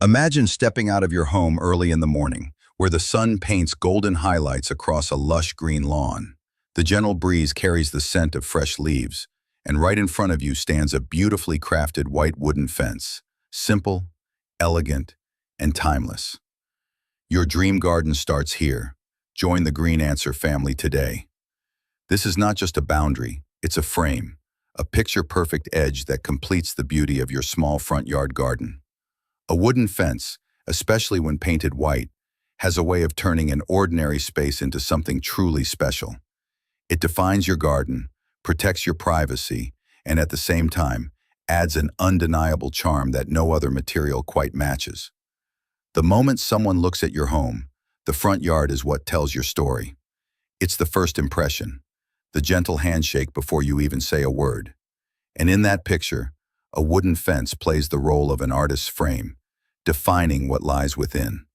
Imagine stepping out of your home early in the morning, where the sun paints golden highlights across a lush green lawn. The gentle breeze carries the scent of fresh leaves, and right in front of you stands a beautifully crafted white wooden fence. Simple, elegant, and timeless. Your dream garden starts here. Join the Green Answer family today. This is not just a boundary, it's a frame, a picture-perfect edge that completes the beauty of your small front yard garden. A wooden fence, especially when painted white, has a way of turning an ordinary space into something truly special. It defines your garden, protects your privacy, and at the same time, adds an undeniable charm that no other material quite matches. The moment someone looks at your home, the front yard is what tells your story. It's the first impression, the gentle handshake before you even say a word. And in that picture, a wooden fence plays the role of an artist's frame, defining what lies within.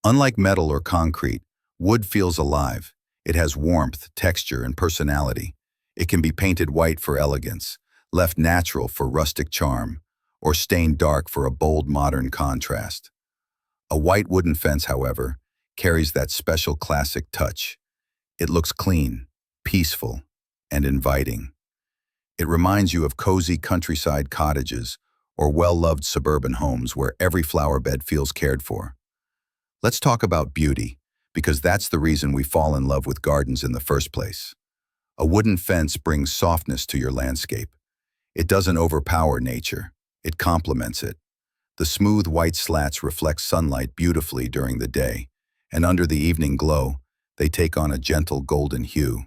Unlike metal or concrete, wood feels alive. It has warmth, texture, and personality. It can be painted white for elegance, left natural for rustic charm, or stained dark for a bold modern contrast. A white wooden fence, however, carries that special classic touch. It looks clean, peaceful, and inviting. It reminds you of cozy countryside cottages or well-loved suburban homes where every flower bed feels cared for. Let's talk about beauty, because that's the reason we fall in love with gardens in the first place. A wooden fence brings softness to your landscape. It doesn't overpower nature, it complements it. The smooth white slats reflect sunlight beautifully during the day, and under the evening glow, they take on a gentle golden hue.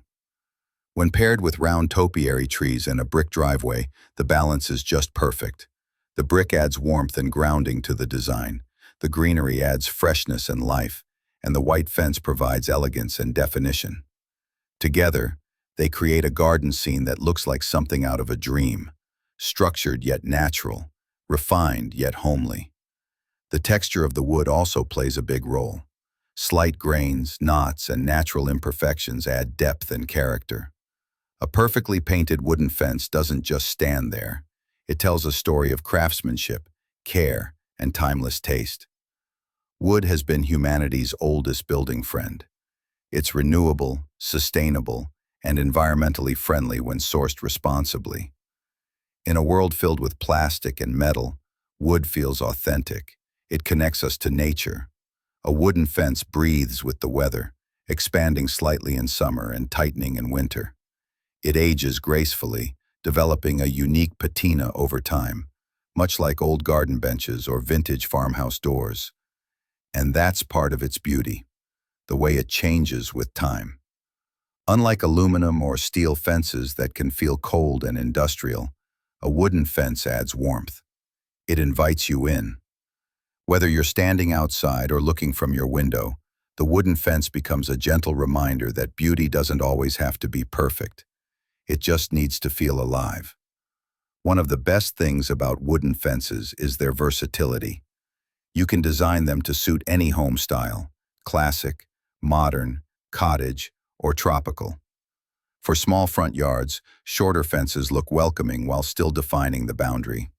When paired with round topiary trees and a brick driveway, the balance is just perfect. The brick adds warmth and grounding to the design, the greenery adds freshness and life, and the white fence provides elegance and definition. Together, they create a garden scene that looks like something out of a dream, structured yet natural, refined yet homely. The texture of the wood also plays a big role. Slight grains, knots, and natural imperfections add depth and character. A perfectly painted wooden fence doesn't just stand there. It tells a story of craftsmanship, care, and timeless taste. Wood has been humanity's oldest building friend. It's renewable, sustainable, and environmentally friendly when sourced responsibly. In a world filled with plastic and metal, wood feels authentic. It connects us to nature. A wooden fence breathes with the weather, expanding slightly in summer and tightening in winter. It ages gracefully, developing a unique patina over time, much like old garden benches or vintage farmhouse doors. And that's part of its beauty, the way it changes with time. Unlike aluminum or steel fences that can feel cold and industrial, a wooden fence adds warmth. It invites you in. Whether you're standing outside or looking from your window, the wooden fence becomes a gentle reminder that beauty doesn't always have to be perfect. It just needs to feel alive. One of the best things about wooden fences is their versatility. You can design them to suit any home style, classic, modern, cottage, or tropical. For small front yards, shorter fences look welcoming while still defining the boundary.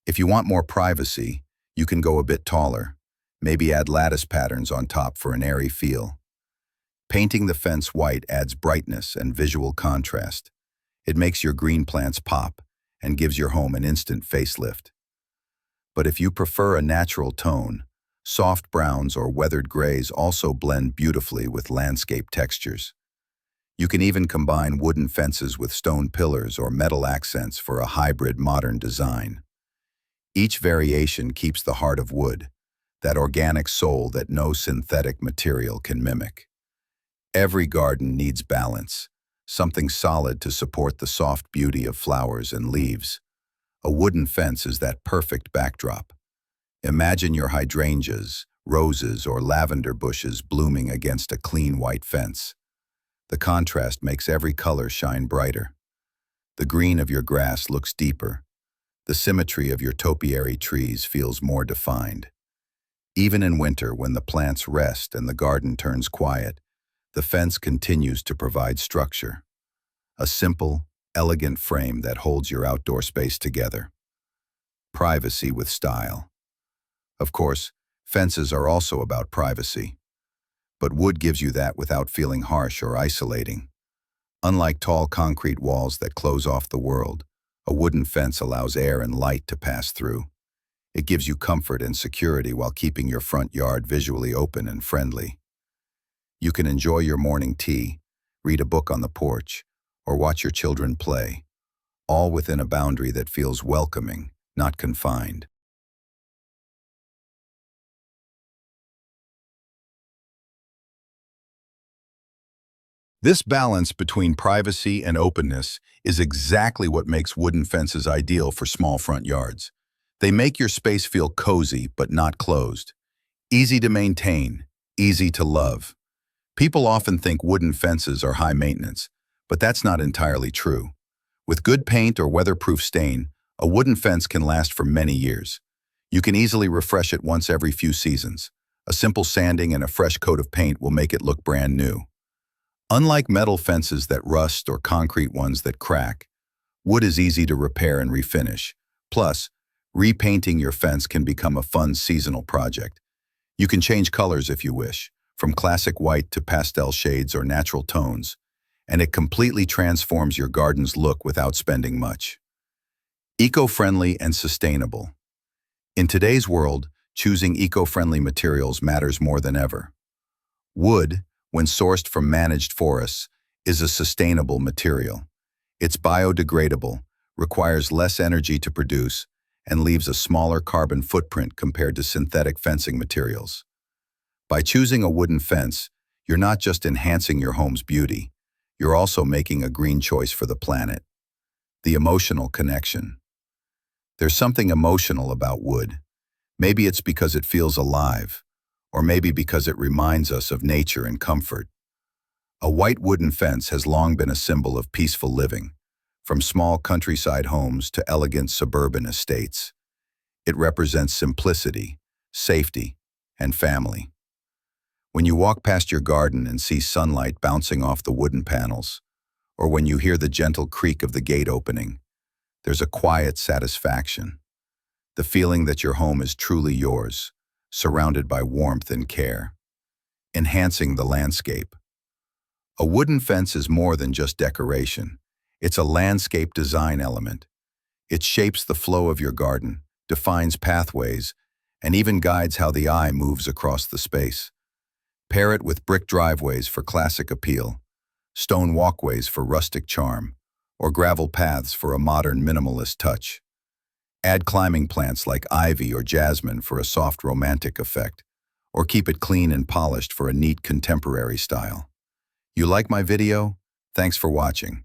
If you want more privacy, you can go a bit taller, maybe add lattice patterns on top for an airy feel. Painting the fence white adds brightness and visual contrast. It makes your green plants pop and gives your home an instant facelift. But if you prefer a natural tone, soft browns or weathered grays also blend beautifully with landscape textures. You can even combine wooden fences with stone pillars or metal accents for a hybrid modern design. Each variation keeps the heart of wood, that organic soul that no synthetic material can mimic. Every garden needs balance, something solid to support the soft beauty of flowers and leaves. A wooden fence is that perfect backdrop. Imagine your hydrangeas, roses, or lavender bushes blooming against a clean white fence. The contrast makes every color shine brighter. The green of your grass looks deeper. The symmetry of your topiary trees feels more defined. Even in winter, when the plants rest and the garden turns quiet, the fence continues to provide structure. A simple, elegant frame that holds your outdoor space together. Privacy with style. Of course, fences are also about privacy, but wood gives you that without feeling harsh or isolating. Unlike tall concrete walls that close off the world, a wooden fence allows air and light to pass through. It gives you comfort and security while keeping your front yard visually open and friendly. You can enjoy your morning tea, read a book on the porch, or watch your children play, all within a boundary that feels welcoming, not confined. This balance between privacy and openness is exactly what makes wooden fences ideal for small front yards. They make your space feel cozy but not closed. Easy to maintain, easy to love. People often think wooden fences are high maintenance, but that's not entirely true. With good paint or weatherproof stain, a wooden fence can last for many years. You can easily refresh it once every few seasons. A simple sanding and a fresh coat of paint will make it look brand new. Unlike metal fences that rust or concrete ones that crack, wood is easy to repair and refinish. Plus, repainting your fence can become a fun seasonal project. You can change colors if you wish, from classic white to pastel shades or natural tones, and it completely transforms your garden's look without spending much. Eco-friendly and sustainable. In today's world, choosing eco-friendly materials matters more than ever. Wood, when sourced from managed forests, is a sustainable material. It's biodegradable, requires less energy to produce, and leaves a smaller carbon footprint compared to synthetic fencing materials. By choosing a wooden fence, you're not just enhancing your home's beauty, you're also making a green choice for the planet. The emotional connection. There's something emotional about wood. Maybe it's because it feels alive, or maybe because it reminds us of nature and comfort. A white wooden fence has long been a symbol of peaceful living, from small countryside homes to elegant suburban estates. It represents simplicity, safety, and family. When you walk past your garden and see sunlight bouncing off the wooden panels, or when you hear the gentle creak of the gate opening, there's a quiet satisfaction. The feeling that your home is truly yours, surrounded by warmth and care, enhancing the landscape. A wooden fence is more than just decoration. It's a landscape design element. It shapes the flow of your garden, defines pathways, and even guides how the eye moves across the space. Pair it with brick driveways for classic appeal, stone walkways for rustic charm, or gravel paths for a modern minimalist touch. Add climbing plants like ivy or jasmine for a soft romantic effect, or keep it clean and polished for a neat contemporary style. You like my video? Thanks for watching.